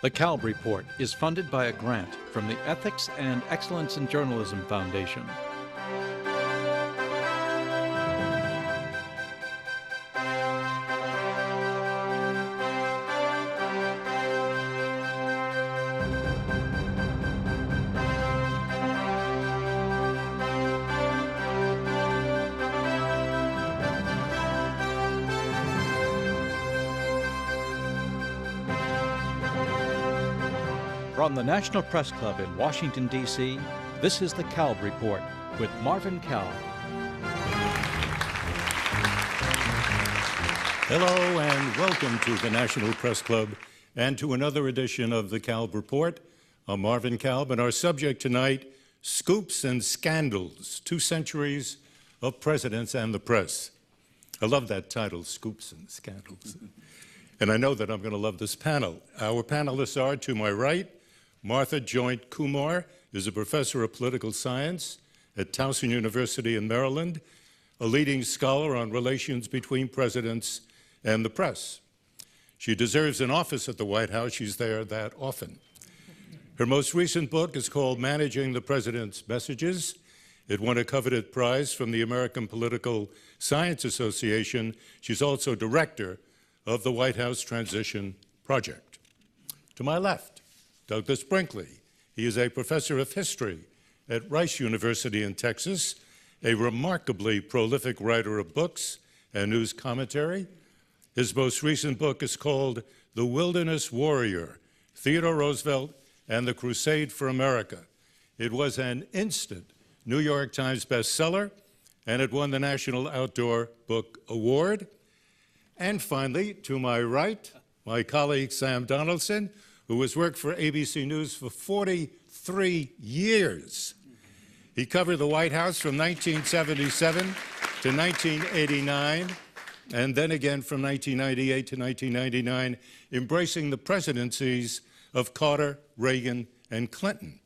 The Kalb Report is funded by a grant from the Ethics and Excellence in Journalism Foundation. From the National Press Club in Washington, D.C., this is the Kalb Report with Marvin Kalb. Hello and welcome to the National Press Club and to another edition of the Kalb Report. I'm Marvin Kalb, and our subject tonight, Scoops and Scandals, 2 centuries of presidents and the press. I love that title, Scoops and Scandals. And I know that I'm going to love this panel. Our panelists are, to my right, Martha Joint Kumar is a professor of political science at Towson University in Maryland, a leading scholar on relations between presidents and the press. She deserves an office at the White House. She's there that often. Her most recent book is called Managing the President's Messages. It won a coveted prize from the American Political Science Association. She's also director of the White House Transition Project. To my left, Douglas Brinkley. He is a professor of history at Rice University in Texas, a remarkably prolific writer of books and news commentary. His most recent book is called The Wilderness Warrior, Theodore Roosevelt and the Crusade for America. It was an instant New York Times bestseller, and it won the National Outdoor Book Award. And finally, to my right, my colleague Sam Donaldson, who has worked for ABC News for 43 years. He covered the White House from 1977 to 1989, and then again from 1998 to 1999, embracing the presidencies of Carter, Reagan, and Clinton.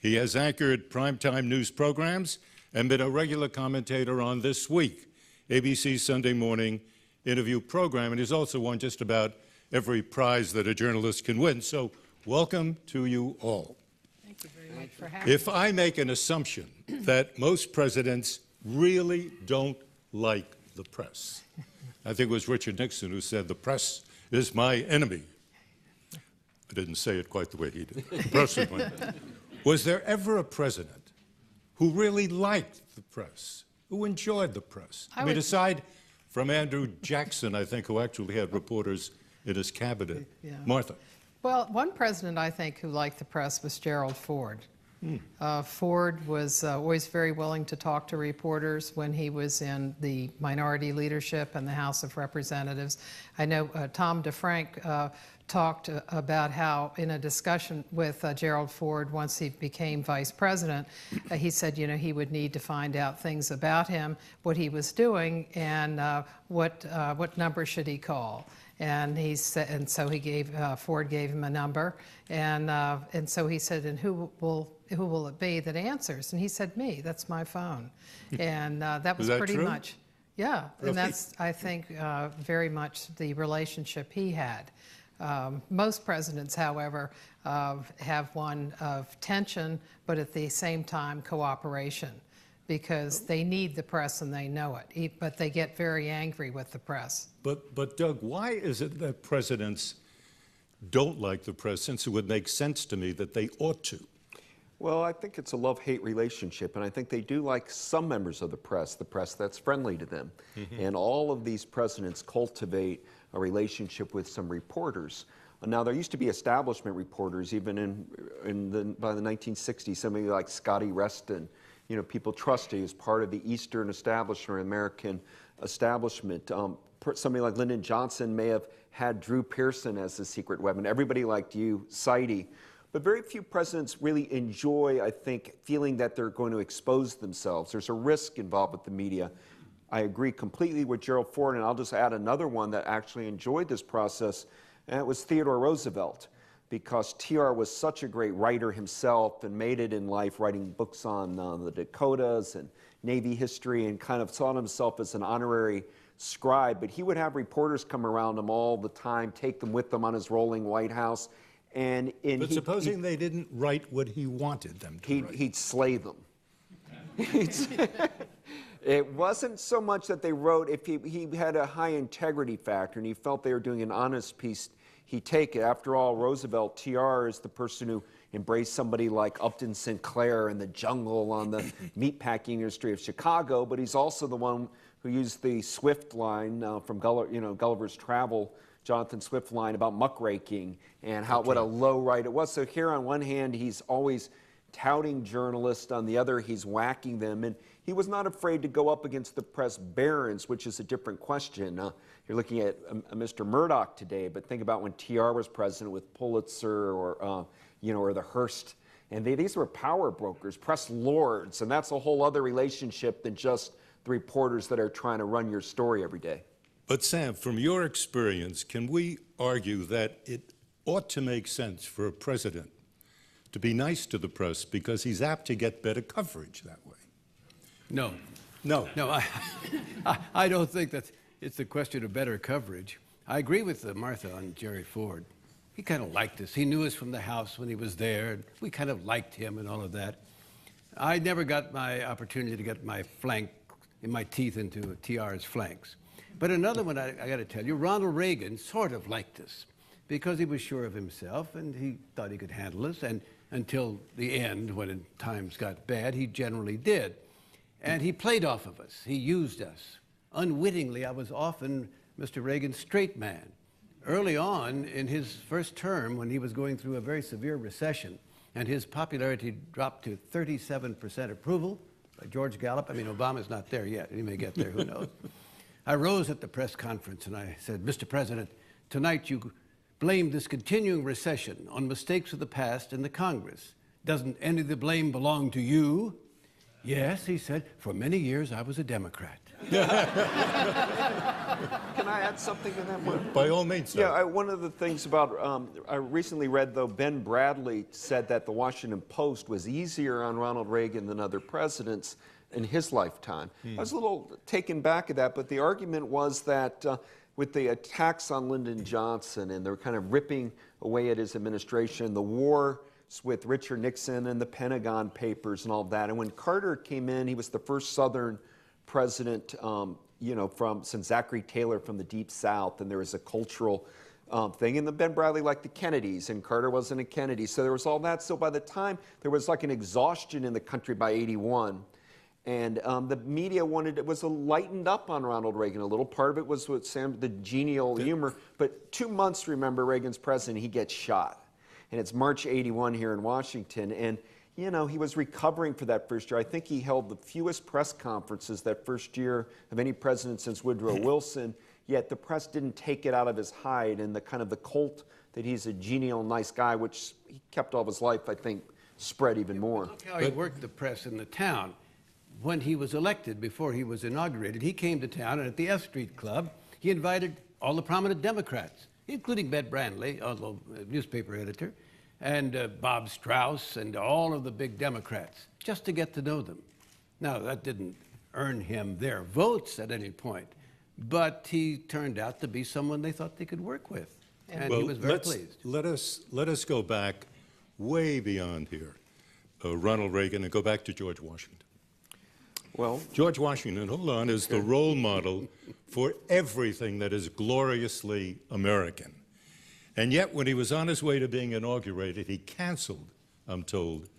He has anchored primetime news programs and been a regular commentator on This Week, ABC's Sunday morning interview program, and he's also won just about every prize that a journalist can win. So welcome to you all. Thank you very much for having me. If I make an assumption that most presidents really don't like the press, I think it was Richard Nixon who said, the press is my enemy. I didn't say it quite the way he did. Personally. Was there ever a president who really liked the press, who enjoyed the press? I mean, aside from Andrew Jackson, I think, who actually had reporters in his cabinet. Yeah. Martha. Well, one president, I think, who liked the press was Gerald Ford. Ford was always very willing to talk to reporters when he was in the minority leadership in the House of Representatives. I know Tom DeFrank talked about how in a discussion with Gerald Ford once he became vice president, he said, you know, he would need to find out things about him, what he was doing, and what number should he call. And he said, and so he gave Ford gave him a number, and so he said, and who will it be that answers? And he said, me. That's my phone. And that was pretty much, yeah. Really? And that's, I think, very much the relationship he had. Most presidents, however, have one of tension, but at the same time cooperation, because they need the press and they know it, but they get very angry with the press. But Doug, why is it that presidents don't like the press, since it would make sense to me that they ought to? Well, I think it's a love-hate relationship, and I think they do like some members of the press that's friendly to them. And all of these presidents cultivate a relationship with some reporters. Now, there used to be establishment reporters, even by the 1960s, somebody like Scotty Reston. You know, people trusted. He was part of the Eastern establishment, or American establishment. Somebody like Lyndon Johnson may have had Drew Pearson as the secret weapon. Everybody liked you, Seide. But very few presidents really enjoy, I think, feeling that they're going to expose themselves. There's a risk involved with the media. I agree completely with Gerald Ford, and I'll just add another one that actually enjoyed this process, and it was Theodore Roosevelt, because TR was such a great writer himself and made it in life writing books on the Dakotas and Navy history, and kind of saw himself as an honorary scribe. But he would have reporters come around him all the time, take them with them on his rolling White House, But supposing they didn't write what he wanted them to write. He'd slay them. It wasn't so much that they wrote, if he had a high integrity factor and he felt they were doing an honest piece, he'd take it. After all, Roosevelt, TR, is the person who embraced somebody like Upton Sinclair in the jungle on the meatpacking industry of Chicago, but he's also the one who used the Swift line from Gulliver's Travel, Jonathan Swift line about muckraking and what a low write it was. So here on one hand, he's always touting journalists, on the other he's whacking them, and he was not afraid to go up against the press barons, which is a different question. You're looking at Mr. Murdoch today, but think about when TR was president with Pulitzer or the Hearst, and these were power brokers, press lords, and that's a whole other relationship than just the reporters that are trying to run your story every day. But Sam, from your experience, can we argue that it ought to make sense for a president to be nice to the press because he's apt to get better coverage that way? No. No. No, I don't think that it's a question of better coverage. I agree with Martha on Jerry Ford. He kind of liked us. He knew us from the House when he was there. And we kind of liked him and all of that. I never got my opportunity to get my teeth into TR's flanks. But another one I got to tell you, Ronald Reagan sort of liked us because he was sure of himself and he thought he could handle us. And until the end, when times got bad, he generally did. And he played off of us. He used us. Unwittingly, I was often Mr. Reagan's straight man. Early on in his first term, when he was going through a very severe recession, and his popularity dropped to 37% approval by George Gallup. I mean, Obama's not there yet. He may get there, who knows. I rose at the press conference and I said, Mr. President, tonight you blamed this continuing recession on mistakes of the past in the Congress. Doesn't any of the blame belong to you? Yes, he said, for many years I was a Democrat. Can I add something to that one? By all means, sir. Yeah, one of the things about, I recently read, though, Ben Bradley said that the Washington Post was easier on Ronald Reagan than other presidents in his lifetime. I was a little taken back at that, but the argument was that with the attacks on Lyndon Johnson and they're kind of ripping away at his administration, the war with Richard Nixon and the Pentagon Papers and all of that. And when Carter came in, he was the first Southern president, since Zachary Taylor from the Deep South, and there was a cultural thing. And then Ben Bradley liked the Kennedys, and Carter wasn't a Kennedy. So there was all that. So by the time, there was like an exhaustion in the country by '81. And the media was lightened up on Ronald Reagan a little. Part of it was with the genial humor. But 2 months, remember, Reagan's president, he gets shot. And it's March '81 here in Washington. And, he was recovering for that first year. I think he held the fewest press conferences that first year of any president since Woodrow Wilson. Yet the press didn't take it out of his hide. And the kind of the cult that he's a genial, nice guy, which he kept all of his life, I think, spread even more. Look how he worked the press in the town. When he was elected, before he was inaugurated, he came to town, and at the F Street Club, he invited all the prominent Democrats, including Ben Bradley, although a newspaper editor, and Bob Strauss, and all of the big Democrats, just to get to know them. Now, that didn't earn him their votes at any point, but he turned out to be someone they thought they could work with, and he was very pleased. Let us go back way beyond here, Ronald Reagan, and go back to George Washington. Well, George Washington, hold on, is the role model for everything that is gloriously American. And yet, when he was on his way to being inaugurated, he canceled, I'm told,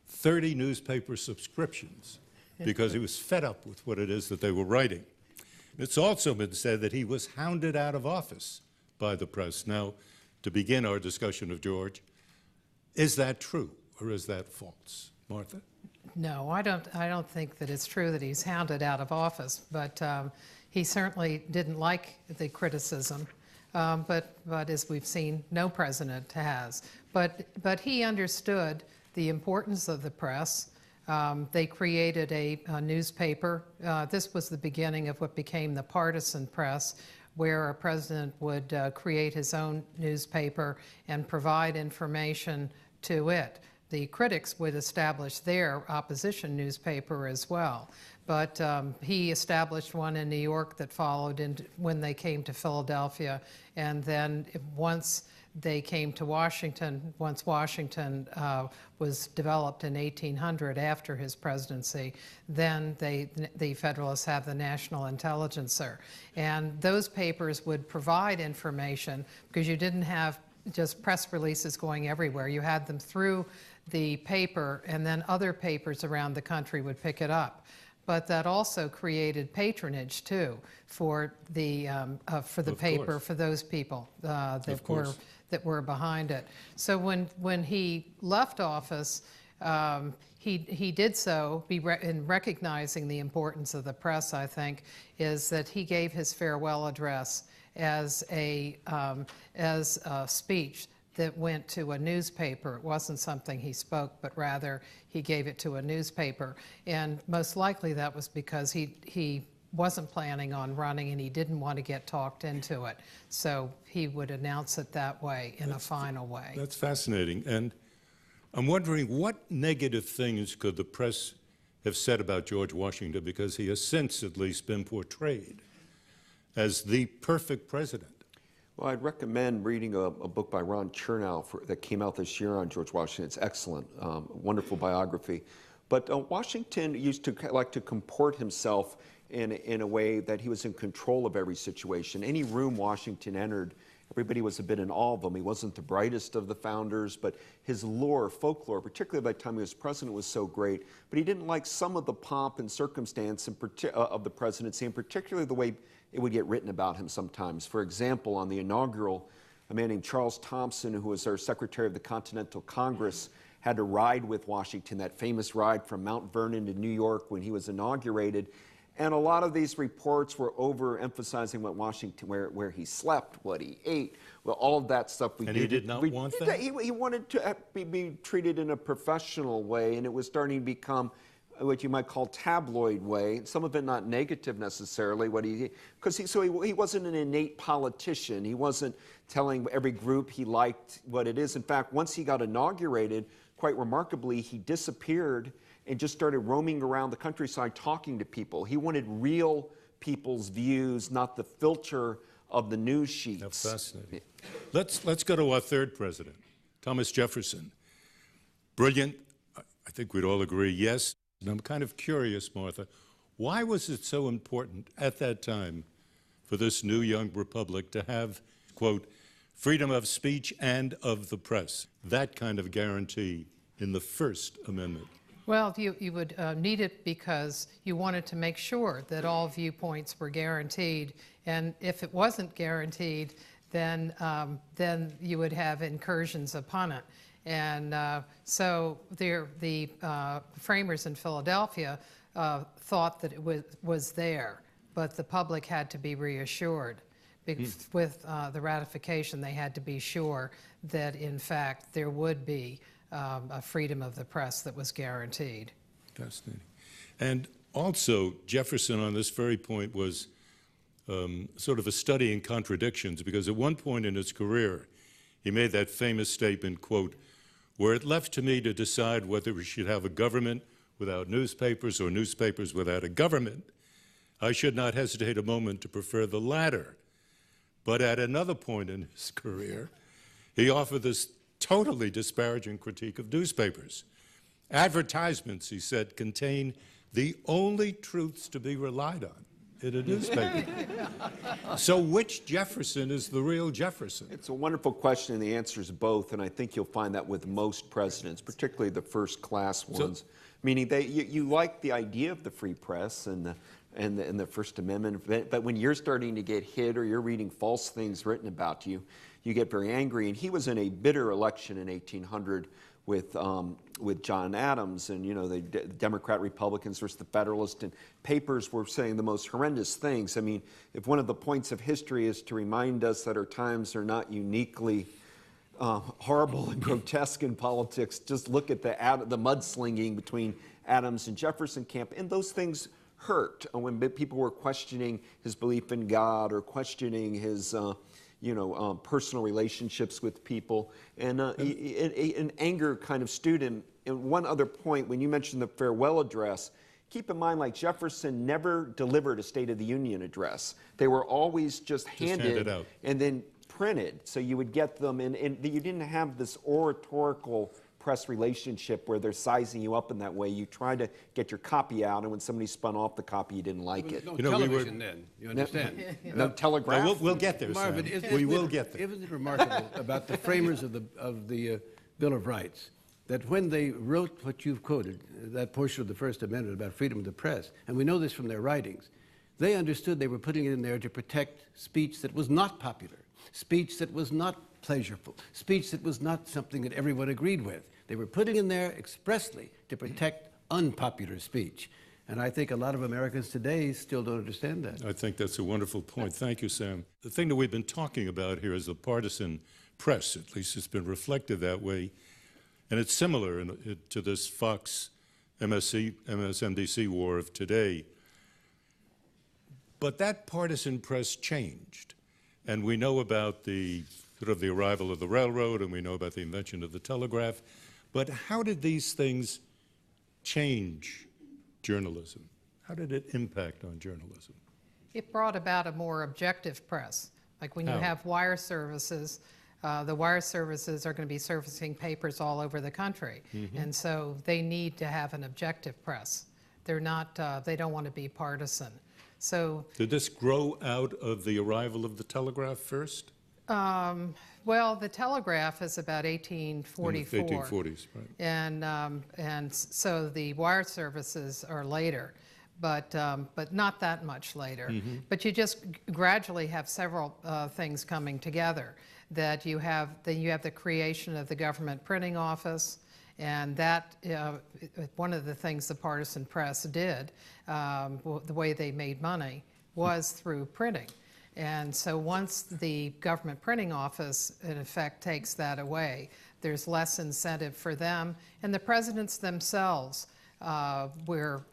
30 newspaper subscriptions because he was fed up with what it is that they were writing. It's also been said that he was hounded out of office by the press. Now, to begin our discussion of George, is that true or is that false? Martha? No, I don't think that it's true that he's hounded out of office, but he certainly didn't like the criticism. But as we've seen, no president has. But he understood the importance of the press. They created a newspaper. This was the beginning of what became the partisan press, where a president would create his own newspaper and provide information to it. The critics would establish their opposition newspaper as well. But he established one in New York that followed when they came to Philadelphia. And then once they came to Washington once Washington was developed in 1800 after his presidency. Then the Federalists have the National Intelligencer. And those papers would provide information because you didn't have just press releases going everywhere. You had them through the paper, and then other papers around the country would pick it up. But that also created patronage too for the paper, for those people that were behind it. So when he left office, he did so in recognizing the importance of the press. I think is that he gave his farewell address as a speech that went to a newspaper. It wasn't something he spoke, but rather he gave it to a newspaper. And most likely that was because he wasn't planning on running and he didn't want to get talked into it. So he would announce it that way in a final way. That's fascinating. And I'm wondering what negative things could the press have said about George Washington, because he has since at least been portrayed as the perfect president. Well, I'd recommend reading a book by Ron Chernow that came out this year on George Washington. It's excellent, wonderful biography. But Washington used to like to comport himself in a way that he was in control of every situation. Any room Washington entered, everybody was a bit in awe of him. He wasn't the brightest of the founders, but his lore, folklore, particularly by the time he was president, was so great. But he didn't like some of the pomp and circumstance of the presidency, and particularly the way it would get written about him sometimes. For example, on the inaugural, a man named Charles Thompson, who was our Secretary of the Continental Congress, had to ride with Washington, that famous ride from Mount Vernon to New York when he was inaugurated. And a lot of these reports were overemphasizing what Washington, where he slept, what he ate, well, all of that stuff. And he did not want that? He wanted to be treated in a professional way, and it was starting to become what you might call tabloid way, some of it not negative necessarily, because he wasn't an innate politician. He wasn't telling every group he liked what it is. In fact, once he got inaugurated, quite remarkably, he disappeared and just started roaming around the countryside talking to people. He wanted real people's views, not the filter of the news sheets. That's fascinating. Let's go to our third president, Thomas Jefferson. Brilliant, I think we'd all agree, yes. And I'm kind of curious, Martha, why was it so important at that time for this new young republic to have, quote, freedom of speech and of the press, that kind of guarantee in the First Amendment? Well, you would need it because you wanted to make sure that all viewpoints were guaranteed, and if it wasn't guaranteed, then you would have incursions upon it. And so the framers in Philadelphia thought that it was there, but the public had to be reassured. With the ratification, they had to be sure that, in fact, there would be a freedom of the press that was guaranteed. Fascinating. And also, Jefferson on this very point was sort of a study in contradictions, because at one point in his career, he made that famous statement, quote, "Were it left to me to decide whether we should have a government without newspapers or newspapers without a government, I should not hesitate a moment to prefer the latter." But at another point in his career, he offered this totally disparaging critique of newspapers. Advertisements, he said, contain the only truths to be relied on in a newspaper. So which Jefferson is the real Jefferson? It's a wonderful question, and the answer is both, and I think you'll find that with most presidents, particularly the first-class ones, meaning you like the idea of the free press and the First Amendment, but when you're starting to get hit or you're reading false things written about you, you get very angry. And he was in a bitter election in 1800 with John Adams, and the Democrat Republicans versus the Federalists, and papers were saying the most horrendous things. I mean, if one of the points of history is to remind us that our times are not uniquely horrible and grotesque in politics, just look at the mudslinging between Adams and Jefferson camp, and those things hurt when people were questioning his belief in God or questioning his personal relationships with people, and an anger kind of stewed him. And one other point, when you mentioned the farewell address, keep in mind, like Jefferson never delivered a State of the Union address. They were always just handed out. And then printed. So you would get them, and you didn't have this oratorical press relationship where they're sizing you up in that way. You try to get your copy out, and when somebody spun off the copy, you didn't like it. No You know, we were- television then, you understand? No telegraph. No, we'll get there, Marvin, Sam. We will get there. Isn't it remarkable about the framers of the Bill of Rights that when they wrote what you've quoted, that portion of the First Amendment about freedom of the press, and we know this from their writings, they understood they were putting it in there to protect speech that was not popular, speech that was not pleasurable, speech that was not something that everyone agreed with. They were putting in there expressly to protect unpopular speech. And I think a lot of Americans today still don't understand that. I think that's a wonderful point. Thank you, Sam. The thing that we've been talking about here is the partisan press. At least it's been reflected that way. And it's similar to this Fox MSNBC war of today. But that partisan press changed. And we know about the sort of the arrival of the railroad, and we know about the invention of the telegraph. But how did these things change journalism? How did it impact on journalism? It brought about a more objective press. Like when you How? have wire services, the wire services are going to be servicing papers all over the country. And so they need to have an objective press. They're not, they don't want to be partisan. So, Did this grow out of the arrival of the telegraph first? well, the telegraph is about 1844. In the 1840s, right. And so the wire services are later, but not that much later. But you just gradually have several things coming together. That you have the creation of the government printing office, and that one of the things the partisan press did, the way they made money, was through printing. And so once the government printing office, in effect, takes that away, there's less incentive for them. And the presidents themselves were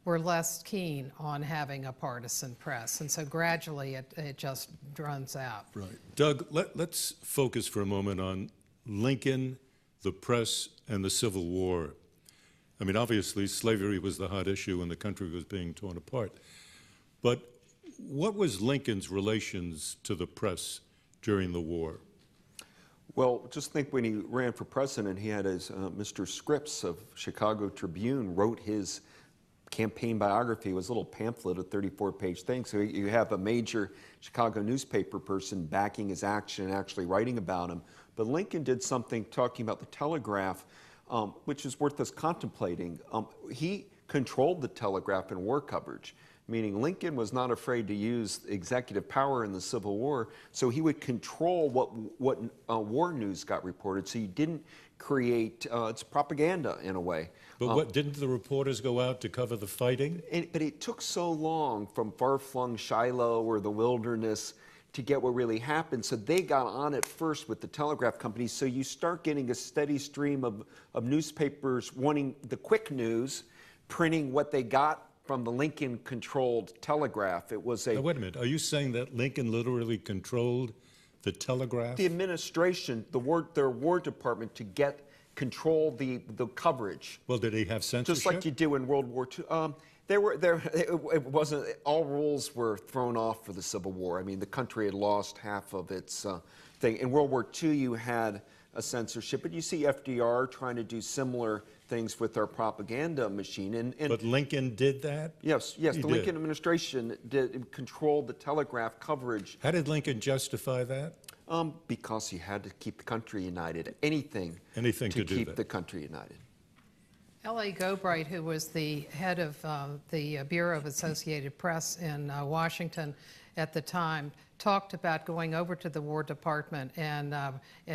less keen on having a partisan press. And so gradually it just runs out. Right. Doug, let's focus for a moment on Lincoln, the press, and the Civil War. I mean, obviously, slavery was the hot issue and the country was being torn apart. But what was Lincoln's relations to the press during the war? Well, just think when he ran for president, he had his Mr. Scripps of Chicago Tribune wrote his campaign biography. It was a little pamphlet, a 34-page thing. So you have a major Chicago newspaper person backing his action and actually writing about him. But Lincoln did something talking about the telegraph, which is worth us contemplating. He controlled the telegraph in war coverage, meaning Lincoln was not afraid to use executive power in the Civil War, so he would control what war news got reported, so you didn't create, it's propaganda in a way. But didn't the reporters go out to cover the fighting? But it took so long from far-flung Shiloh or the wilderness to get what really happened, so they got on it first with the telegraph companies, so you start getting a steady stream of newspapers wanting the quick news, printing what they got from the Lincoln-controlled telegraph. It was a... Now, wait a minute. Are you saying that Lincoln literally controlled the telegraph? The administration, their War Department, to control the coverage. Well, did he have censorship? Just like you do in World War II. It wasn't, all rules were thrown off for the Civil War. I mean, the country had lost half of its thing. In World War II, you had censorship, but you see FDR trying to do similar things with our propaganda machine. But Lincoln did that? Yes, the Lincoln administration controlled the telegraph coverage. How did Lincoln justify that? Because he had to keep the country united. Anything to do keep that. the country united. L.A. Gobright, who was the head of the Bureau of Associated Press in Washington at the time, talked about going over to the War Department and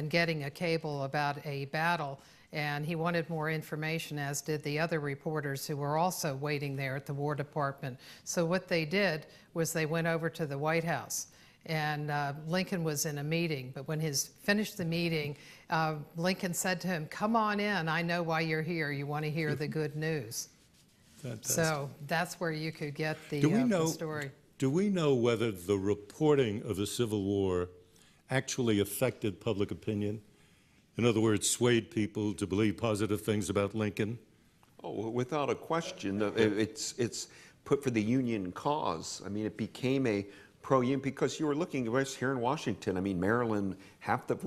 getting a cable about a battle, and he wanted more information, as did the other reporters who were also waiting there at the War Department. So what they did was they went over to the White House, and Lincoln was in a meeting, but when he finished the meeting, Lincoln said to him, "Come on in, I know why you're here, you want to hear the good news." Fantastic. So that's where you could get the story. Do we know whether the reporting of the Civil War actually affected public opinion? In other words, swayed people to believe positive things about Lincoln? Oh, without a question. It's put for the Union cause. I mean, it became a pro-union, because you were looking at us here in Washington. I mean, Maryland, half the,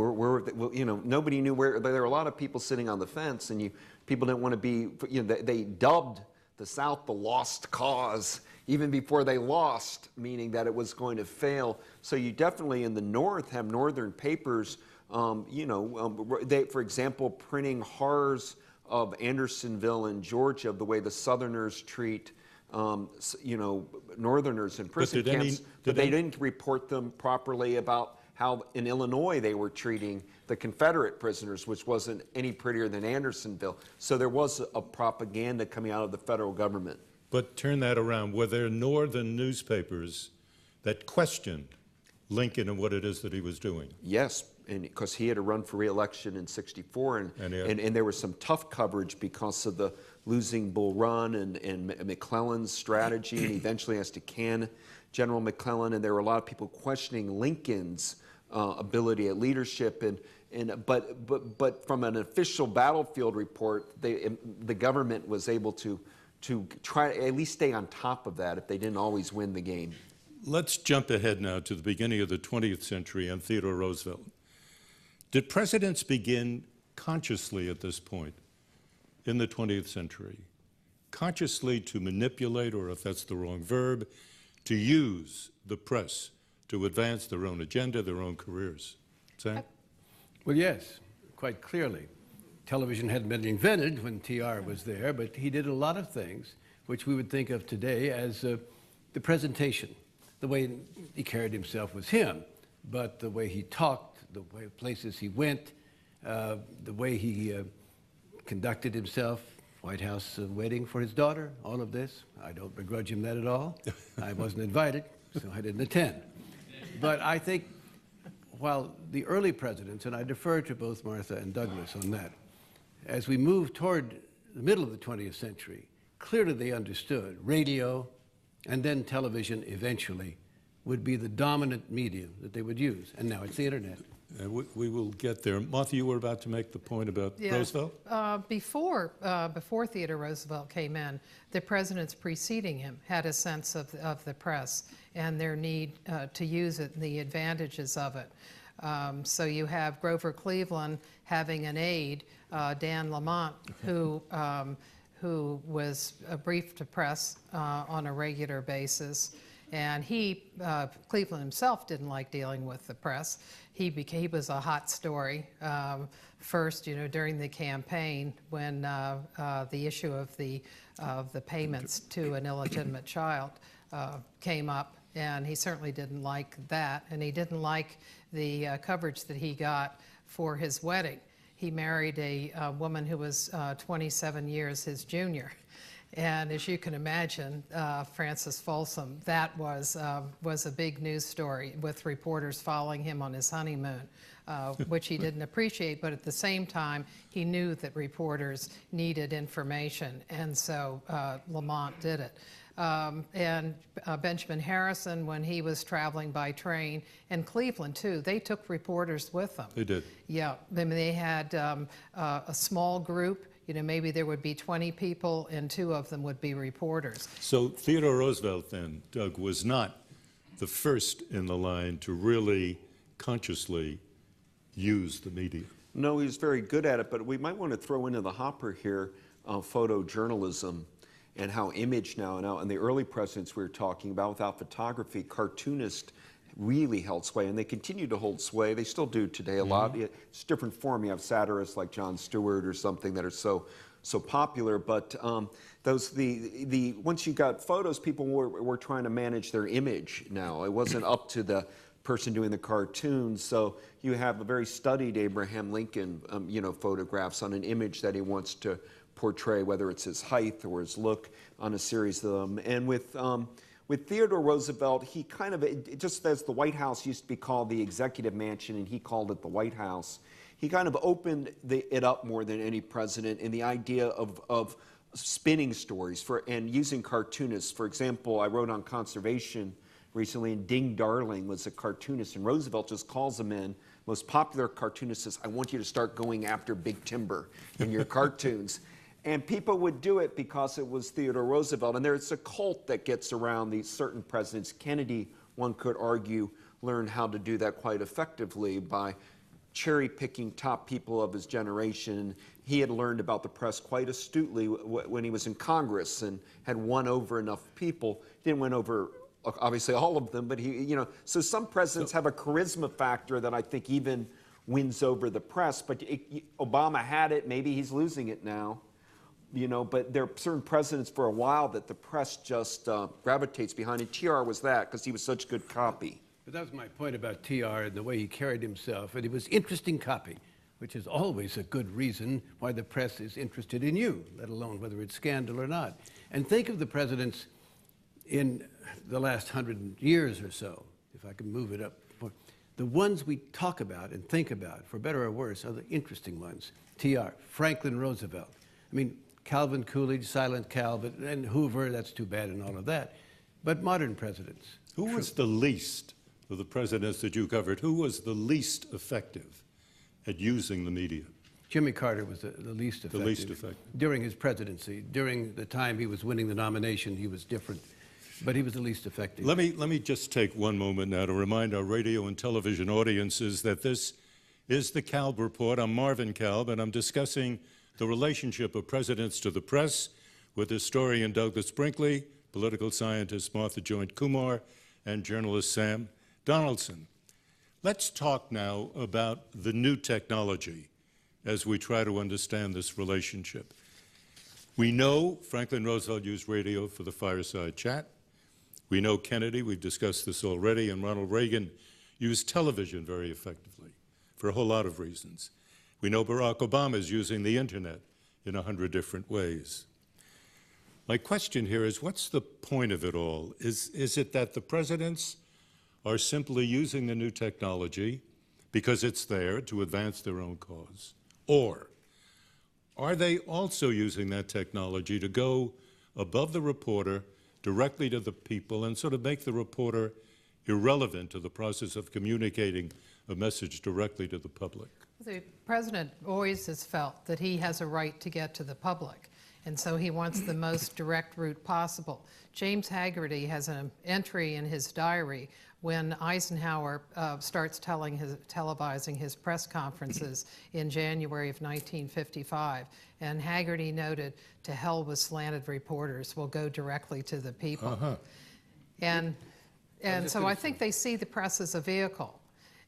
you know, nobody knew where, there were a lot of people sitting on the fence, and people didn't want to be, you know, they dubbed the South the lost cause even before they lost, meaning that it was going to fail. So you definitely in the North have Northern papers, you know, they, for example, printing horrors of Andersonville in Georgia, of the way the Southerners treat you know, Northerners in prison camps, but they didn't report them properly about how in Illinois they were treating the Confederate prisoners, which wasn't any prettier than Andersonville. So there was a propaganda coming out of the federal government. But turn that around. Were there Northern newspapers that questioned Lincoln and what it is that he was doing? Yes, and because he had to run for re-election in '64, and there was some tough coverage because of the losing Bull Run and McClellan's strategy, and he eventually has to can General McClellan, and there were a lot of people questioning Lincoln's ability at leadership, but from an official battlefield report, the government was able to try to at least stay on top of that if they didn't always win the game. Let's jump ahead now to the beginning of the 20th century and Theodore Roosevelt. Did presidents begin consciously at this point in the 20th century, consciously to manipulate, or if that's the wrong verb, to use the press to advance their own agenda, their own careers? Sam? Well, yes, quite clearly. Television hadn't been invented when TR was there, but he did a lot of things which we would think of today as the presentation. The way he carried himself was him, but the way he talked, the way places he went, the way he conducted himself, White House waiting for his daughter, all of this. I don't begrudge him that at all. I wasn't invited, so I didn't attend. But I think while the early presidents, and I defer to both Martha and Douglas on that, as we move toward the middle of the 20th century, clearly they understood radio and then television eventually would be the dominant medium that they would use. And now it's the internet. We will get there. Martha, you were about to make the point about Roosevelt? Before Theodore Roosevelt came in, the presidents preceding him had a sense of the press and their need to use it and the advantages of it. So you have Grover Cleveland having an aide, Dan Lamont, who was briefed to press on a regular basis. And Cleveland himself didn't like dealing with the press. He was a hot story. First, you know, during the campaign when the issue of the payments to an illegitimate child came up, and he certainly didn't like that. And he didn't like the coverage that he got for his wedding. He married a woman who was 27 years his junior. And as you can imagine, Francis Folsom, that was a big news story with reporters following him on his honeymoon, which he didn't appreciate, but at the same time, he knew that reporters needed information, and so Lamont did it. And Benjamin Harrison, when he was traveling by train, and Cleveland too, they took reporters with them. They did. Yeah, I mean, they had a small group. You know, maybe there would be 20 people and 2 of them would be reporters. So Theodore Roosevelt then, Doug, was not the first in the line to really consciously use the media. No, he was very good at it, but we might want to throw into the hopper here photojournalism and how image now, and the early presidents we were talking about, without photography, cartoonists really held sway, and they continue to hold sway. They still do today a lot. It's a different form. You have satirists like Jon Stewart or something that are so popular, but once you got photos, people were trying to manage their image now. It wasn't up to the person doing the cartoons. So you have a very studied Abraham Lincoln, you know, photographs on an image that he wants to portray, whether it's his height or his look, on a series of them. And with Theodore Roosevelt, he kind of, just as the White House used to be called the Executive Mansion and he called it the White House, he kind of opened it up more than any president in the idea of spinning stories and using cartoonists. For example, I wrote on conservation recently, and Ding Darling was a cartoonist, and Roosevelt just calls him in. Most popular cartoonist says, "I want you to start going after big timber in your cartoons." And people would do it because it was Theodore Roosevelt. And there's a cult that gets around these certain presidents. Kennedy one could argue, learned how to do that quite effectively by cherry-picking top people of his generation. He had learned about the press quite astutely when he was in Congress and had won over enough people. Didn't win over, obviously, all of them, but so some presidents have a charisma factor that I think even wins over the press. But Obama had it. Maybe he's losing it now. But there are certain presidents for a while that the press just gravitates behind, and TR was that because he was such good copy. But that was my point about TR and the way he carried himself. And it was interesting copy, which is always a good reason why the press is interested in you, let alone whether it's scandal or not. And think of the presidents in the last 100 years or so, if I can move it up. The ones we talk about and think about, for better or worse, are the interesting ones. TR, Franklin Roosevelt. I mean, Calvin Coolidge, Silent Kalb, and Hoover, that's too bad and all of that. But modern presidents. Who was the least of the presidents that you covered? Who was the least effective at using the media? Jimmy Carter was the least effective. The least effective. During his presidency. During the time he was winning the nomination, he was different. But he was the least effective. Let me just take one moment now to remind our radio and television audiences that this is the Kalb Report. I'm Marvin Kalb, and I'm discussing the relationship of presidents to the press with historian Douglas Brinkley, political scientist Martha Joint Kumar, and journalist Sam Donaldson. Let's talk now about the new technology as we try to understand this relationship. We know Franklin Roosevelt used radio for the fireside chat. We know Kennedy, we've discussed this already, and Ronald Reagan used television very effectively for a whole lot of reasons. We know Barack Obama is using the internet in 100 different ways. My question here is, what's the point of it all? Is it that the presidents are simply using the new technology because it's there to advance their own cause? Or are they also using that technology to go above the reporter, directly to the people, and sort of make the reporter irrelevant to the process of communicating a message directly to the public? The president always has felt that he has a right to get to the public, and so he wants the most direct route possible. James Haggerty has an entry in his diary when Eisenhower starts televising his press conferences in January of 1955. And Haggerty noted, "To hell with slanted reporters, we'll go directly to the people." And so I think they see the press as a vehicle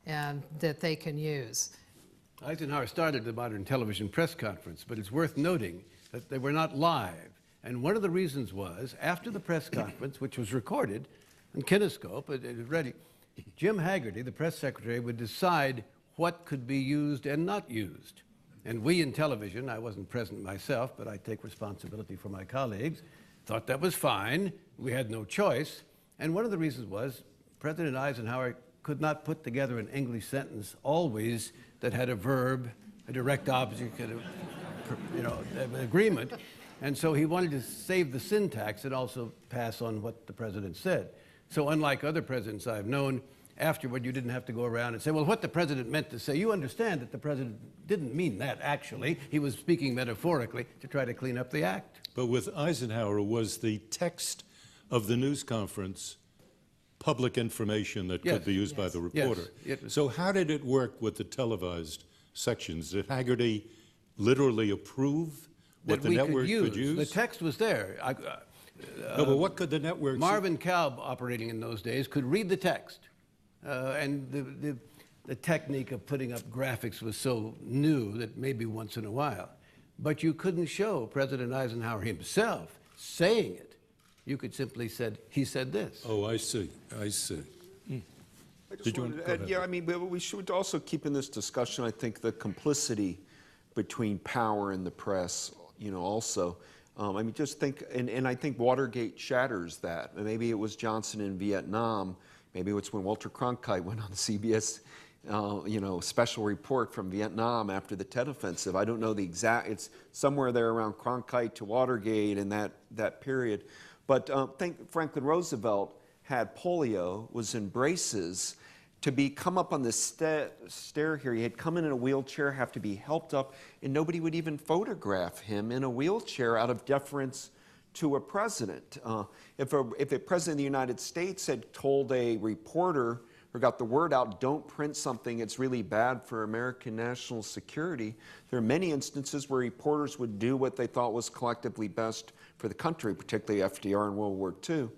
and that they can use. Eisenhower started the modern television press conference, but it's worth noting that they were not live. And one of the reasons was, after the press conference, which was recorded on kinescope, it was ready, Jim Haggerty, the press secretary, would decide what could be used and not used. And we in television, I wasn't present myself, but I take responsibility for my colleagues, thought that was fine. We had no choice. And one of the reasons was President Eisenhower could not put together an English sentence always that had a verb, a direct object, and an agreement. And so he wanted to save the syntax and also pass on what the president said. So unlike other presidents I've known, afterward you didn't have to go around and say, well, what the president meant to say. You understand that the president didn't mean that, actually. He was speaking metaphorically to try to clean up the act. But with Eisenhower, was the text of the news conference public information that could be used by the reporter? Yes. So how did it work with the televised sections? Did Haggerty literally approve what the network could use? The text was there. No, but what could the network... Marvin Kalb, operating in those days, could read the text. And the technique of putting up graphics was so new that maybe once in a while. But you couldn't show President Eisenhower himself saying it. You could simply said, he said this. Oh, I see. I see. Did you want to add? Yeah, I mean, we should also keep in this discussion, I think, the complicity between power and the press, also. I mean, just think, and I think Watergate shatters that. Maybe it was Johnson in Vietnam. Maybe it's when Walter Cronkite went on the CBS, special report from Vietnam after the Tet Offensive. I don't know the exact, it's somewhere there around Cronkite to Watergate in that period. But think Franklin Roosevelt had polio, was in braces. To come up on the stair here, he had come in a wheelchair, have to be helped up, and nobody would even photograph him in a wheelchair out of deference to a president. If a president of the United States had told a reporter or got the word out, don't print something, it's really bad for American national security, there are many instances where reporters would do what they thought was collectively best for the country, particularly FDR in World War II.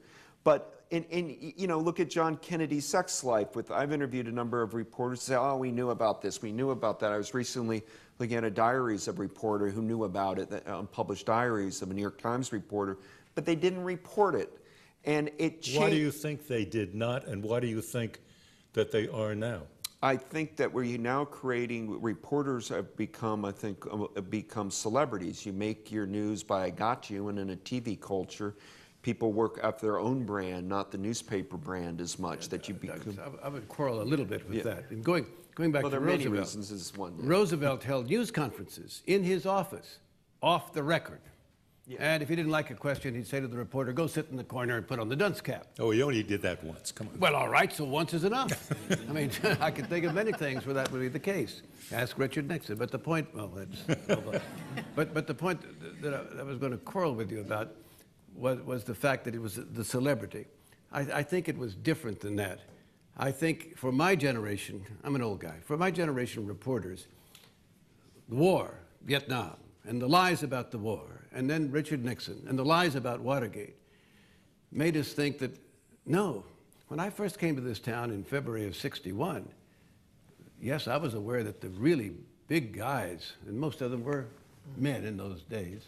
But look at John Kennedy's sex life. I've interviewed a number of reporters who say, oh, we knew about this, we knew about that. I was recently looking at a diaries of a reporter who knew about it, unpublished diaries of a New York Times reporter, but they didn't report it. And it changed. Why do you think they did not, and why do you think that they are now? I think that we're now creating, reporters have become, become celebrities. You make your news by I got you, and in a TV culture, people work up their own brand, not the newspaper brand as much, that you become. I would quarrel a little bit with that. And going back to there are Roosevelt, many reasons is one. Roosevelt held news conferences in his office, off the record. Yeah. And if he didn't like a question, he'd say to the reporter, go sit in the corner and put on the dunce cap. Oh, he only did that once. Come on. Well, all right, so once is enough. I mean, I can think of many things where that would be the case. Ask Richard Nixon. But the point, well, but the point that I was going to quarrel with you about was the fact that it was the celebrity. I think it was different than that. I think for my generation, I'm an old guy, for my generation of reporters, the war, Vietnam, and the lies about the war, and then Richard Nixon, and the lies about Watergate, made us think that, no, when I first came to this town in February of '61, yes, I was aware that the really big guys, and most of them were men in those days,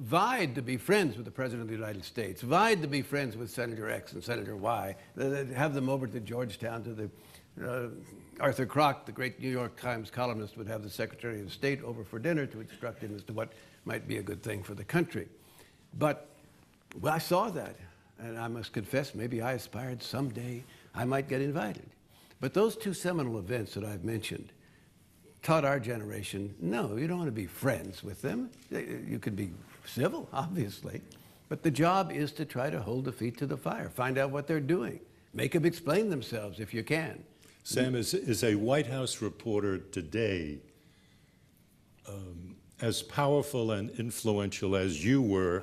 vied to be friends with the President of the United States, vied to be friends with Senator X and Senator Y, have them over to Georgetown to the Arthur Kroc, the great New York Times columnist, would have the Secretary of State over for dinner to instruct him as to what might be a good thing for the country. But well, I saw that, and I must confess, maybe I aspired someday I might get invited. But those two seminal events that I've mentioned taught our generation, no, you don't want to be friends with them. You could be civil, obviously, but the job is to try to hold the feet to the fire, find out what they're doing, make them explain themselves if you can. Sam, is a White House reporter today as powerful and influential as you were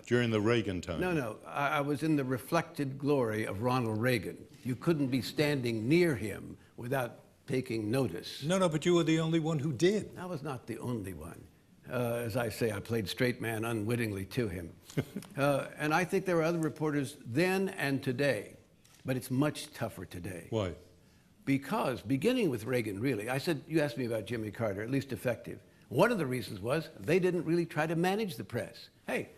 during the Reagan time? No, I was in the reflected glory of Ronald Reagan. You couldn't be standing near him without taking notice. No, but you were the only one who did. I was not the only one. As I say, I played straight man unwittingly to him. And I think there were other reporters then and today, but it's much tougher today. Why? Because, beginning with Reagan, really, you asked me about Jimmy Carter, at least effective. One of the reasons was they didn't really try to manage the press. Hey,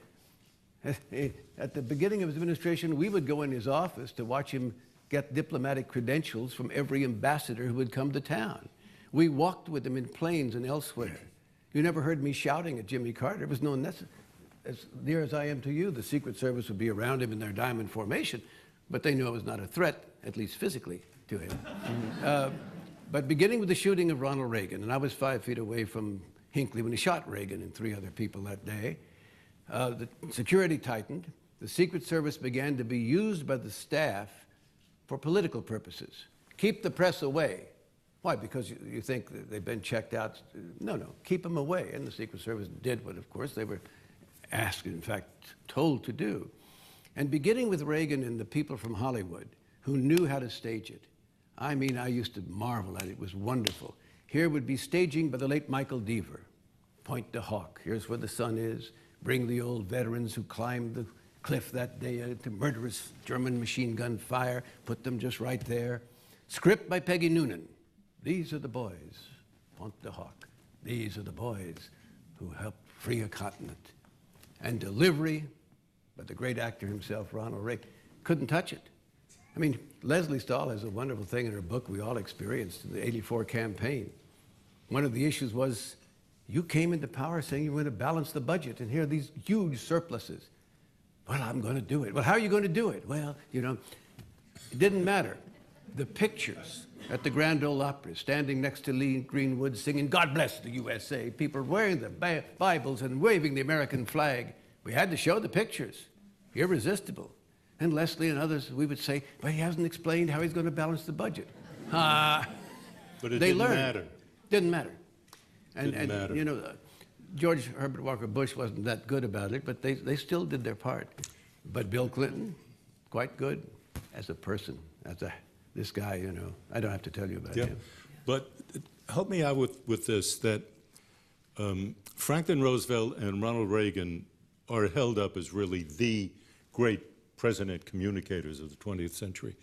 at the beginning of his administration, we would go in his office to watch him get diplomatic credentials from every ambassador who would come to town. We walked with him in planes and elsewhere. You never heard me shouting at Jimmy Carter. It was known as near as I am to you, the Secret Service would be around him in their diamond formation, but they knew I was not a threat, at least physically, to him. But beginning with the shooting of Ronald Reagan, and I was 5 feet away from Hinckley when he shot Reagan and 3 other people that day, the security tightened. The Secret Service began to be used by the staff for political purposes. Keep the press away. Why? Because you think that they've been checked out? No, keep them away. And the Secret Service did what, of course, they were asked, in fact, told to do. And beginning with Reagan and the people from Hollywood who knew how to stage it, I mean, I used to marvel at it. It was wonderful. Here would be staging by the late Michael Deaver. Point to Hawk. Here's where the sun is. Bring the old veterans who climbed the cliff that day to murderous German machine gun fire. Put them just right there. Script by Peggy Noonan. These are the boys. Point to Hawk. These are the boys who helped free a continent. And delivery by the great actor himself, Ronald Reagan. Couldn't touch it. I mean, Leslie Stahl has a wonderful thing in her book we all experienced in the '84 campaign. One of the issues was you came into power saying you were going to balance the budget, and here are these huge surpluses. Well, I'm going to do it. Well, how are you going to do it? Well, you know, it didn't matter. The pictures at the Grand Ole Opry, standing next to Lee Greenwood singing, God bless the USA, people wearing the Bibles and waving the American flag. We had to show the pictures. Irresistible. And Leslie and others, we would say, but he hasn't explained how he's going to balance the budget. But it didn't matter. Didn't matter. And matter. You know, George Herbert Walker Bush wasn't that good about it, but they still did their part. But Bill Clinton, quite good as a person, this guy, you know. I don't have to tell you about him. But help me out with this, that Franklin Roosevelt and Ronald Reagan are held up as really the great president communicators of the 20th century.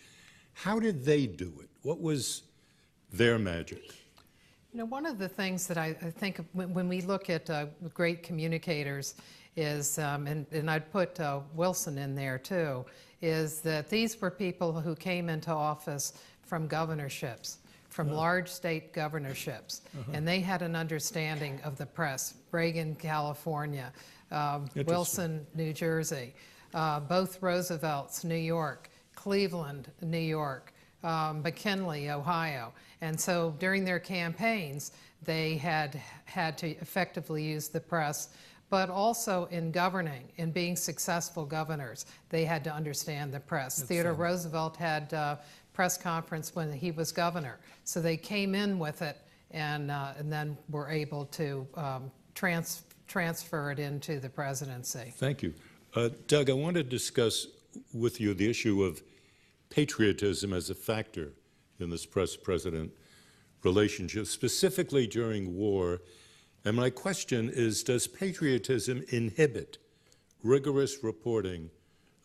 How did they do it? What was their magic? You know, one of the things that I think when we look at great communicators is, and I'd put Wilson in there too, is that these were people who came into office from governorships, from large state governorships, and they had an understanding of the press. Reagan, California, Wilson, New Jersey, both Roosevelts, New York, Cleveland, New York, McKinley, Ohio. And so during their campaigns, they had to effectively use the press, but also in governing, in being successful governors, they had to understand the press. Theodore Roosevelt had a press conference when he was governor, so they came in with it and then were able to transfer it into the presidency. Thank you. Doug, I want to discuss with you the issue of patriotism as a factor in this press-president relationship, specifically during war. And my question is, does patriotism inhibit rigorous reporting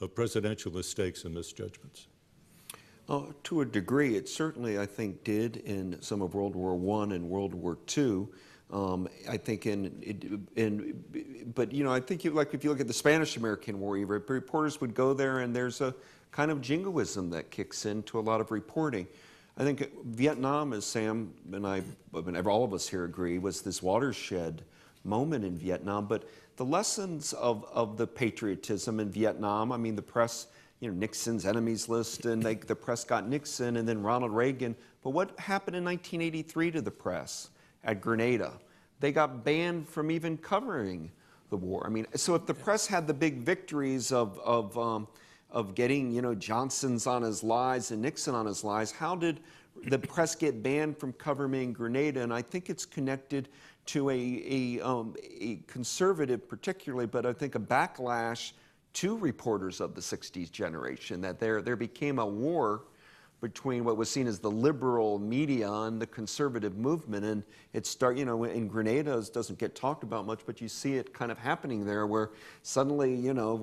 of presidential mistakes and misjudgments? To a degree, it certainly, I think, did in some of World War I and World War II. I think but you know, I think like if you look at the Spanish-American War, reporters would go there, and there's a kind of jingoism that kicks into a lot of reporting. I think Vietnam, as Sam and I mean, all of us here agree, was this watershed moment in Vietnam. But the lessons of the patriotism in Vietnam, I mean, the press, you know, Nixon's enemies list, and the press got Nixon and then Ronald Reagan. But what happened in 1983 to the press at Grenada? They got banned from even covering the war. I mean, so if the press had the big victories of getting, you know, Johnson's on his lies and Nixon on his lies, how did the press get banned from covering Grenada? And I think it's connected to a conservative particularly, but I think a backlash to reporters of the 60s generation, that there became a war between what was seen as the liberal media and the conservative movement. And you know, in Grenada, it doesn't get talked about much, but you see it kind of happening there, where suddenly, you know,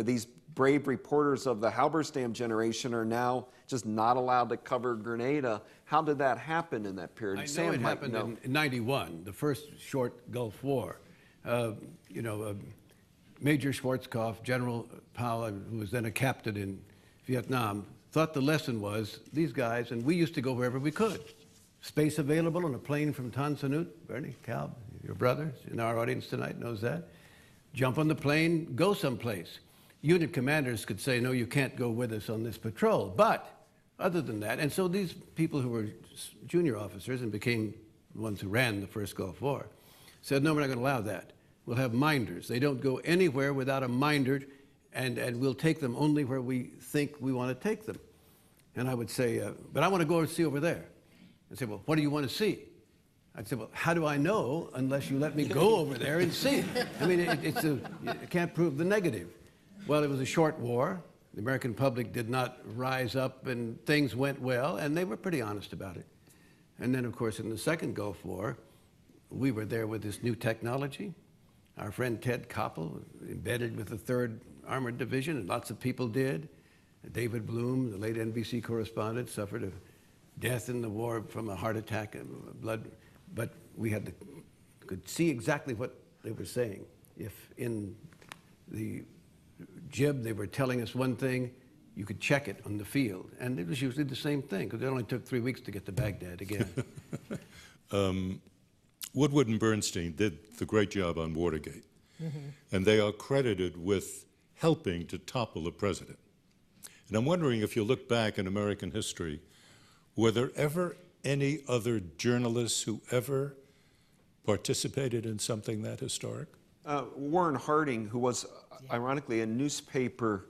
these brave reporters of the Halberstam generation are now just not allowed to cover Grenada. How did that happen in that period? I know Sam it happened in 91, the first short Gulf War. You know, Major Schwarzkopf, General Powell, who was then a captain in Vietnam, thought the lesson was these guys, and we used to go wherever we could. Space available on a plane from Tan Son Nhut, Bernie, Kalb, your brother in our audience tonight knows that. Jump on the plane, go someplace. Unit commanders could say, no, you can't go with us on this patrol. But other than that, and so these people who were junior officers and became the ones who ran the first Gulf War said, no, we're not going to allow that. We'll have minders. They don't go anywhere without a minder, and we'll take them only where we think we want to take them. And I would say, but I want to go and see over there. I'd say, well, what do you want to see? I'd say, well, how do I know unless you let me go over there and see? I mean, you can't prove the negative. Well, it was a short war. The American public did not rise up, and things went well, and they were pretty honest about it. And then, of course, in the second Gulf War, we were there with this new technology. Our friend Ted Koppel embedded with the 3rd Armored Division, and lots of people did. David Bloom, the late NBC correspondent, suffered a death in the war from a heart attack and blood. But we could see exactly what they were saying. If in the jib they were telling us one thing, you could check it on the field. And it was usually the same thing, because it only took 3 weeks to get to Baghdad again. Woodward and Bernstein did the great job on Watergate, and they are credited with helping to topple the president. And I'm wondering, if you look back in American history, were there ever any other journalists who ever participated in something that historic? Warren Harding, who was ironically a newspaper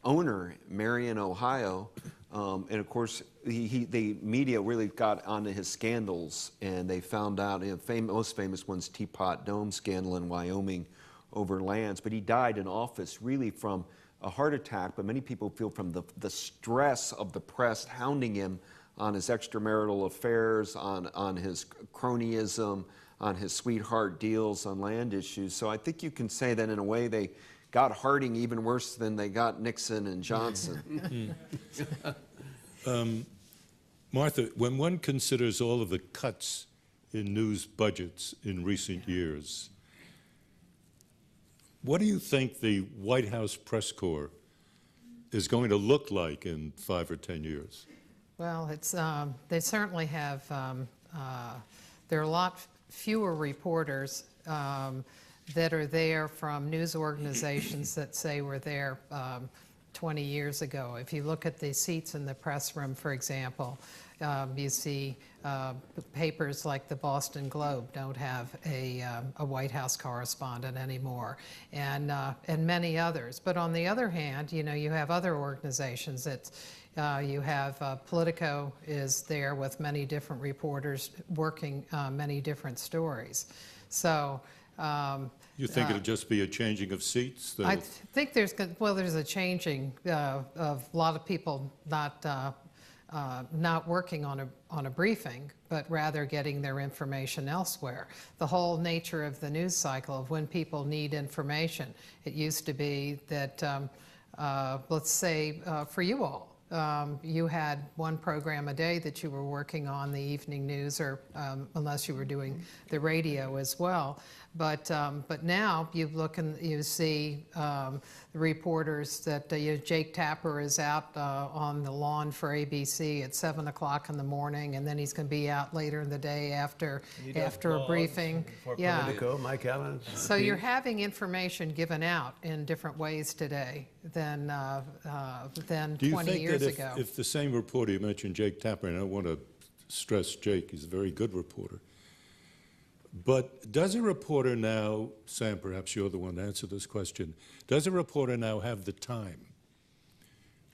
owner in Marion, Ohio, And of course, the media really got onto his scandals, and they found out, most famous one's Teapot Dome scandal in Wyoming over lands. But he died in office really from a heart attack, but many people feel from the stress of the press hounding him on his extramarital affairs, on his cronyism, on his sweetheart deals on land issues. So I think you can say that in a way they got Harding even worse than they got Nixon and Johnson. Martha, when one considers all of the cuts in news budgets in recent years, what do you think the White House press corps is going to look like in 5 or 10 years? Well, they certainly have, there are a lot fewer reporters that are there from news organizations that say were there 20 years ago. If you look at the seats in the press room, for example, you see papers like the Boston Globe don't have a White House correspondent anymore, and many others. But on the other hand, you have other organizations that you have Politico is there with many different reporters working many different stories. So. You think it'll just be a changing of seats? I think there's a changing of a lot of people not working on a briefing, but rather getting their information elsewhere. The whole nature of the news cycle of when people need information, it used to be that, let's say, for you all, you had one program a day that you were working on, the evening news, or unless you were doing the radio as well. But now you look and you see the reporters that Jake Tapper is out on the lawn for ABC at 7 o'clock in the morning, and then he's going to be out later in the day after a briefing. For Politico, Mike Allen. So you're having information given out in different ways today than 20 years ago. If the same reporter, you mentioned Jake Tapper, and I want to stress Jake, he's a very good reporter. But does a reporter now, Sam, perhaps you're the one to answer this question, does a reporter now have the time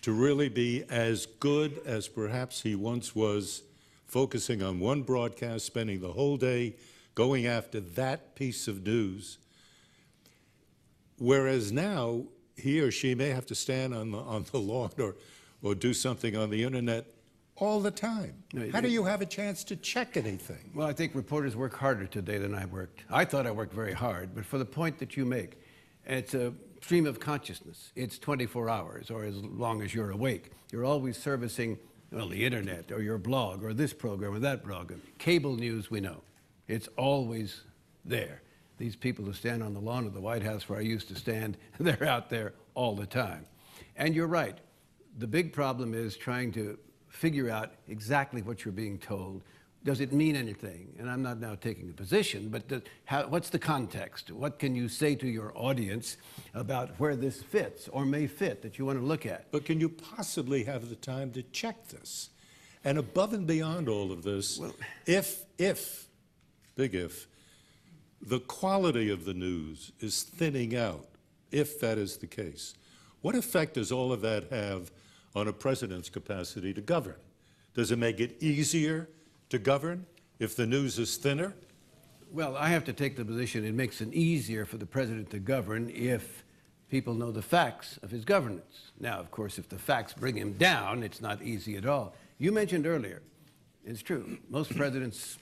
to really be as good as perhaps he once was, focusing on one broadcast, spending the whole day going after that piece of news, whereas now he or she may have to stand on the lawn or do something on the internet all the time? How do you have a chance to check anything? Well, I think reporters work harder today than I worked. I thought I worked very hard, but for the point that you make, it's a stream of consciousness. It's 24 hours, or as long as you're awake. You're always servicing, well, the internet, or your blog, or this program, or that program. Cable news, we know. It's always there. These people who stand on the lawn of the White House where I used to stand, they're out there all the time. And you're right. The big problem is trying to figure out exactly what you're being told. Does it mean anything? And I'm not now taking a position, but what's the context? What can you say to your audience about where this fits or may fit that you want to look at? But can you possibly have the time to check this? And above and beyond all of this, well, if, big if, the quality of the news is thinning out, if that is the case, what effect does all of that have on a president's capacity to govern? Does it make it easier to govern if the news is thinner? Well, I have to take the position it makes it easier for the president to govern if people know the facts of his governance. Now, of course, if the facts bring him down, it's not easy at all. You mentioned earlier, it's true, most presidents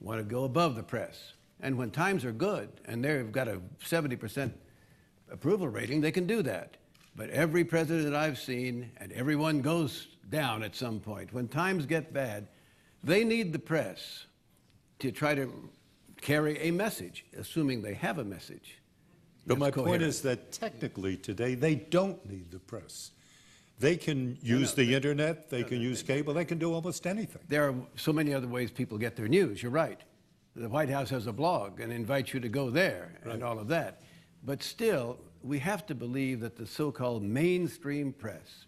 want to go above the press. And when times are good and they've got a 70% approval rating, they can do that. But every president that I've seen, and everyone goes down at some point, when times get bad, they need the press to try to carry a message, assuming they have a message. But my point is that technically today, they don't need the press. They can use the internet, they can use cable, they can do almost anything. There are so many other ways people get their news, you're right. The White House has a blog and invites you to go there and all of that. But still, we have to believe that the so-called mainstream press,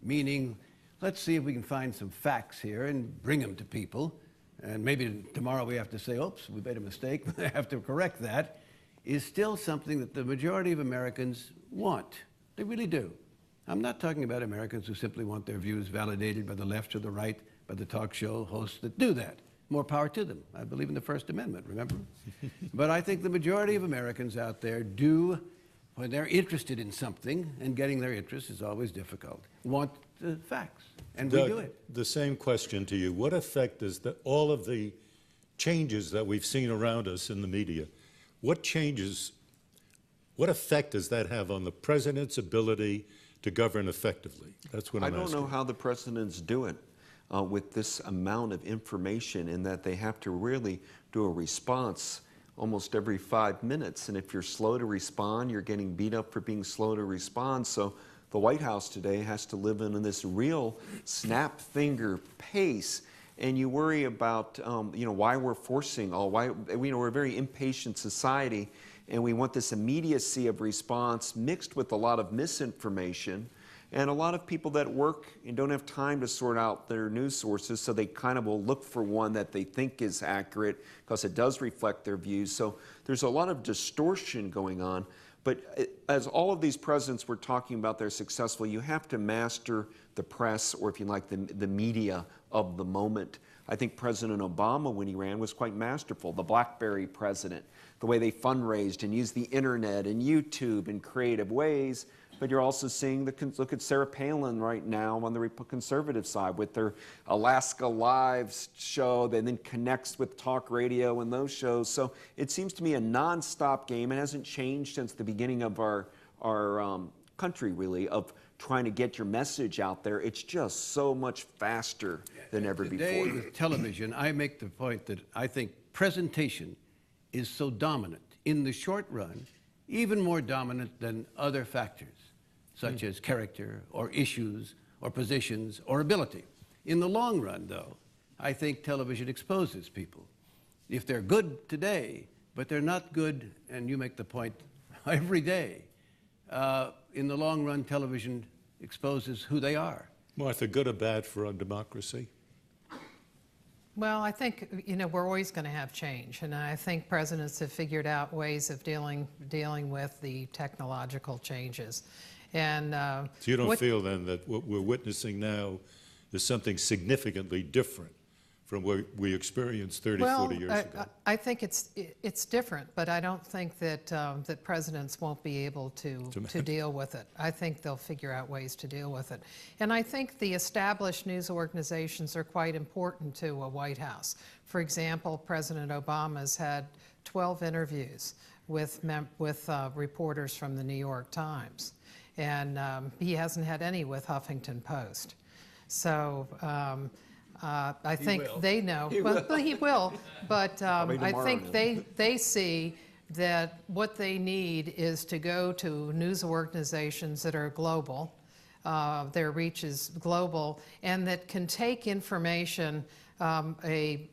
meaning, let's see if we can find some facts here and bring them to people, and maybe tomorrow we have to say, oops, we made a mistake, we have to correct that, is still something that the majority of Americans want. They really do. I'm not talking about Americans who simply want their views validated by the left or the right, by the talk show hosts that do that. More power to them. I believe in the First Amendment, remember? But I think the majority of Americans out there do, when they're interested in something, and getting their interest is always difficult, want the facts, and Doug, we do it. the same question to you. What effect does all of the changes that we've seen around us in the media, what effect does that have on the president's ability to govern effectively? That's what I'm asking. I don't know how the president's doing with this amount of information, in that they have to really do a response almost every 5 minutes. And if you're slow to respond, you're getting beat up for being slow to respond. So the White House today has to live in this real snap finger pace. And you worry about, why we're forcing we're a very impatient society, and we want this immediacy of response mixed with a lot of misinformation. And a lot of people that work and don't have time to sort out their news sources, so they kind of will look for one that they think is accurate because it does reflect their views. So there's a lot of distortion going on. But as all of these presidents were talking about, they're successful, you have to master the press, or if you like, the media of the moment. I think President Obama, when he ran, was quite masterful. The BlackBerry president, the way they fundraised and used the internet and YouTube in creative ways. But you're also seeing look at Sarah Palin right now on the conservative side with their Alaska Live show that then connects with talk radio and those shows. So it seems to me a nonstop game. It hasn't changed since the beginning of our country, really, of trying to get your message out there. It's just so much faster than ever Today, before. with television, I make the point that I think presentation is so dominant in the short run, even more dominant than other factors, such as character or issues or positions or ability. In the long run, though, I think television exposes people. If they're good today, but they're not good, and you make the point every day, in the long run, television exposes who they are. Martha, good or bad for our democracy? Well, I think, we're always going to have change, and I think presidents have figured out ways of dealing with the technological changes. And So you don't feel then that what we're witnessing now is something significantly different from what we experienced 30, 40 years ago? I think it's different, but I don't think that that presidents won't be able to deal with it. I think they'll figure out ways to deal with it. And I think the established news organizations are quite important to a White House. For example, President Obama's had 12 interviews with reporters from the New York Times, and he hasn't had any with Huffington Post. So I think they know. He will. But I think they see that what they need is to go to news organizations that are global, their reach is global, and that can take information, a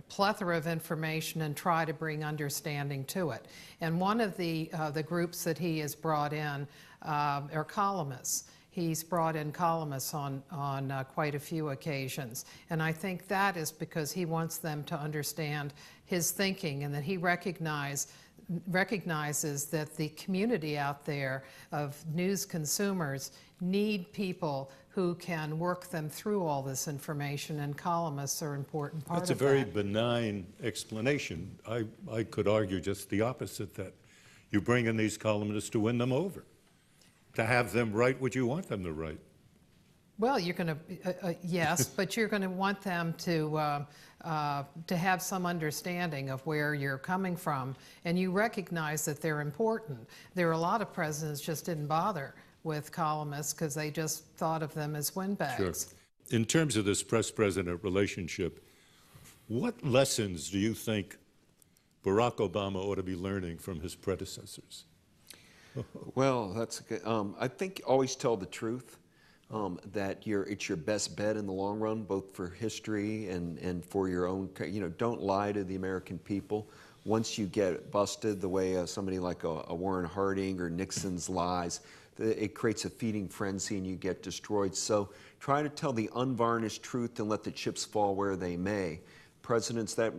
plethora of information, and try to bring understanding to it. And one of the groups that he has brought in are columnists. He's brought in columnists on quite a few occasions. And I think that is because he wants them to understand his thinking, and that he recognizes that the community out there of news consumers need people who can work them through all this information, and columnists are an important part of that. That's a very benign explanation. I could argue just the opposite, that you bring in these columnists to win them over, to have them write what you want them to write. Well, you're going to, yes, but you're going to want them to have some understanding of where you're coming from, and you recognize that they're important. There are a lot of presidents just didn't bother with columnists because they just thought of them as windbags. Sure. In terms of this press-president relationship, what lessons do you think Barack Obama ought to be learning from his predecessors? Well, that's good. I think always tell the truth, that it's your best bet in the long run, both for history and for your own, don't lie to the American people. Once you get busted the way somebody like a Warren Harding or Nixon's lies, it creates a feeding frenzy and you get destroyed. So try to tell the unvarnished truth and let the chips fall where they may. Presidents that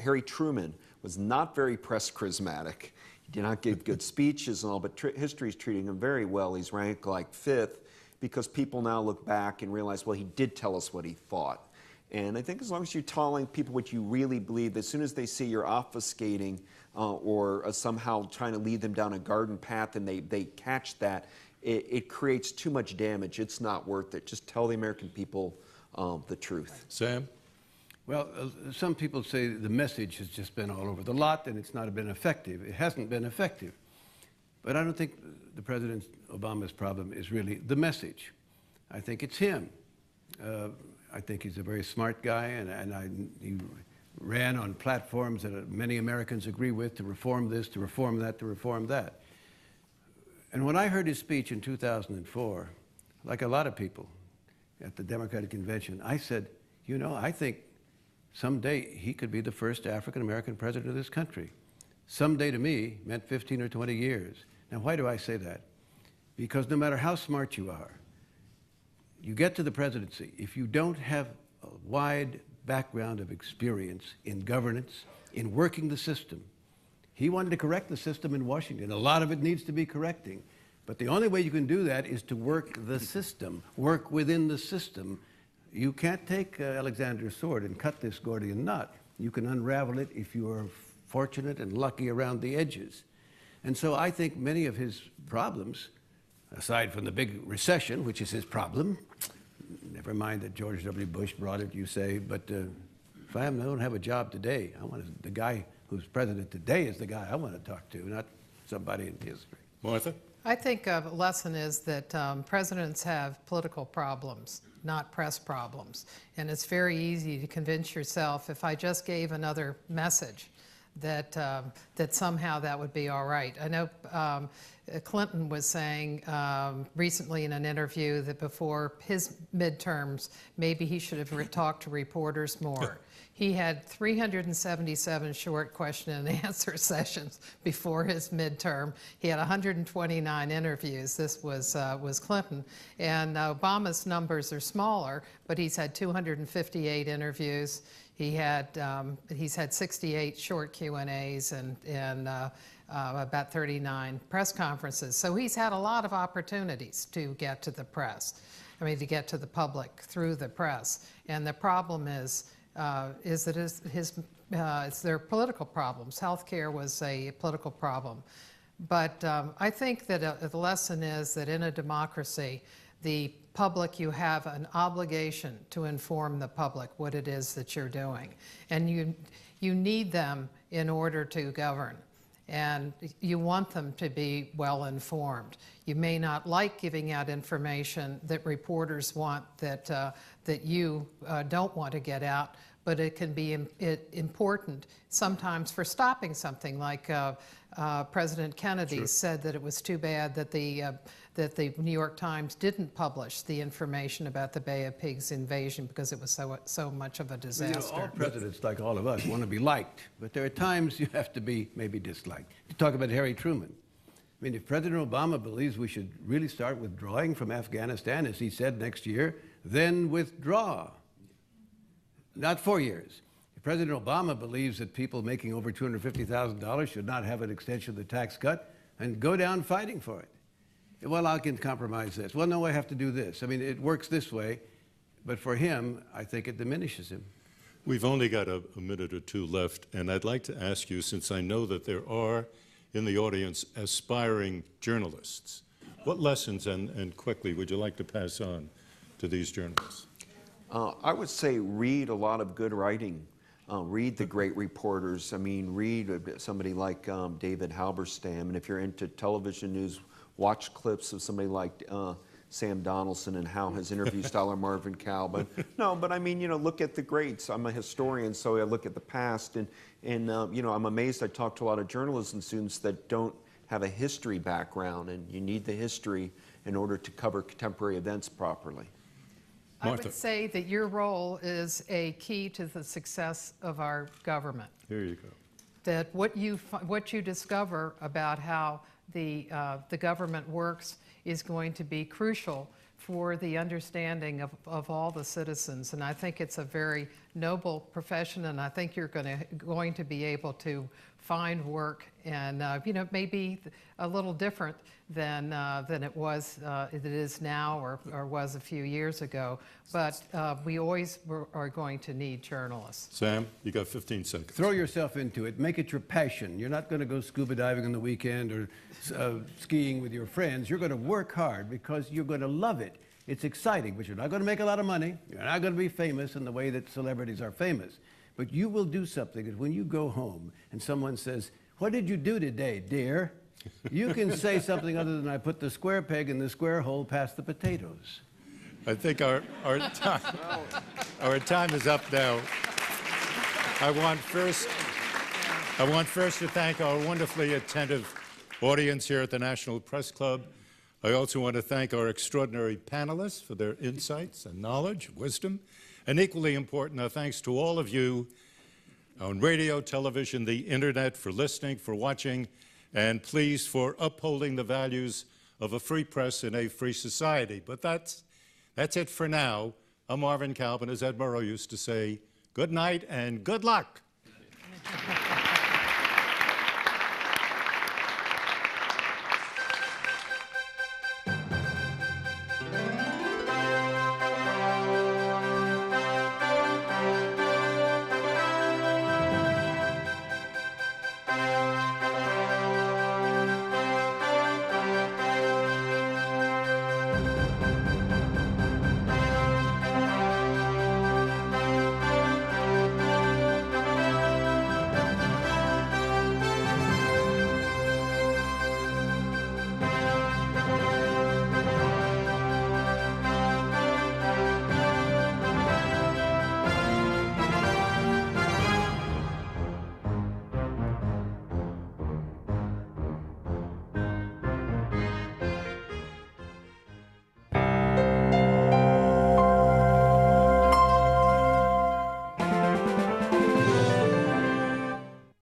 Harry Truman was not very press charismatic. He did not give good speeches and all, but history's treating him very well. He's ranked like 5th because people now look back and realize, well, he did tell us what he thought. And I think as long as you're telling people what you really believe, as soon as they see you're obfuscating or somehow trying to lead them down a garden path and they catch that, it creates too much damage. It's not worth it. Just tell the American people the truth. Sam? Well, some people say the message has just been all over the lot and it's not been effective. It hasn't been effective. But I don't think the President Obama's problem is really the message. I think it's him. I think he's a very smart guy, and he ran on platforms that many Americans agree with, to reform this, to reform that, to reform that. And when I heard his speech in 2004, like a lot of people at the Democratic Convention, I said, you know, I think someday he could be the first African-American president of this country. Someday to me meant 15 or 20 years. Now, why do I say that? Because no matter how smart you are, you get to the presidency, if you don't have a wide background of experience in governance, in working the system. He wanted to correct the system in Washington. A lot of it needs to be correcting. But the only way you can do that is to work the system, work within the system. You can't take Alexander's sword and cut this Gordian knot. You can unravel it if you are fortunate and lucky around the edges. And so I think many of his problems, aside from the big recession, which is his problem, never mind that George W. Bush brought it, you say, but if I don't have a job today, the guy who's president today is the guy I want to talk to, not somebody in history. Martha? I think a lesson is that presidents have political problems, not press problems. And it's very easy to convince yourself, if I just gave another message, that somehow that would be all right. I know Clinton was saying recently in an interview that before his midterms, maybe he should have talked to reporters more. He had 377 short question and answer sessions before his midterm. He had 129 interviews. This was Clinton. And Obama's numbers are smaller, but he's had 258 interviews. He's had 68 short Q&As and about 39 press conferences. So he's had a lot of opportunities to get to the press. I mean, to get to the public through the press. And the problem is that it's their political problems. Healthcare was a political problem. But I think that the lesson is that in a democracy, the public, you have an obligation to inform the public what it is that you're doing. And you need them in order to govern. And you want them to be well informed. You may not like giving out information that reporters want that you don't want to get out, but it can be important sometimes for stopping something, like President Kennedy said that it was too bad that the New York Times didn't publish the information about the Bay of Pigs invasion because it was so much of a disaster. You know, all presidents, like all of us, want to be liked, but there are times you have to be maybe disliked. You talk about Harry Truman. I mean, if President Obama believes we should really start withdrawing from Afghanistan, as he said, next year, then withdraw. Not 4 years. If President Obama believes that people making over $250,000 should not have an extension of the tax cut, and go down fighting for it. Well, I can compromise this. Well, no, I have to do this. I mean, it works this way, but for him, I think it diminishes him. We've only got a minute or two left, and I'd like to ask you, since I know that there are in the audience aspiring journalists, what lessons and quickly would you like to pass on to these journalists? I would say read a lot of good writing. Read the great reporters. I mean, read somebody like David Halberstam, and if you're into television news, watch clips of somebody like Sam Donaldson and how his interview style or Marvin Kalb. No, but I mean, you know, look at the greats. I'm a historian, so I look at the past, and you know, I'm amazed. I talk to a lot of journalism students that don't have a history background, and you need the history in order to cover contemporary events properly. Martha. I would say that your role is a key to the success of our government. Here you go. That what you discover about how the government works is going to be crucial for the understanding of all the citizens. And I think it's a very noble profession, and I think you're going to be able to find work, and maybe a little different than it is now or was a few years ago. But we always are going to need journalists. Sam, you got 15 seconds. Throw yourself into it. Make it your passion. You're not going to go scuba diving on the weekend or skiing with your friends. You're going to work hard because you're going to love it. It's exciting, but you're not going to make a lot of money. You're not going to be famous in the way that celebrities are famous. But you will do something that when you go home and someone says, "What did you do today, dear?" You can say something other than, "I put the square peg in the square hole past the potatoes." I think our time is up now. I want first to thank our wonderfully attentive audience here at the National Press Club. I also want to thank our extraordinary panelists for their insights and knowledge, wisdom, and equally important, our thanks to all of you on radio, television, the internet, for listening, for watching, and please for upholding the values of a free press in a free society. But that's it for now. I'm Marvin Kalb, and as Ed Murrow used to say, good night and good luck.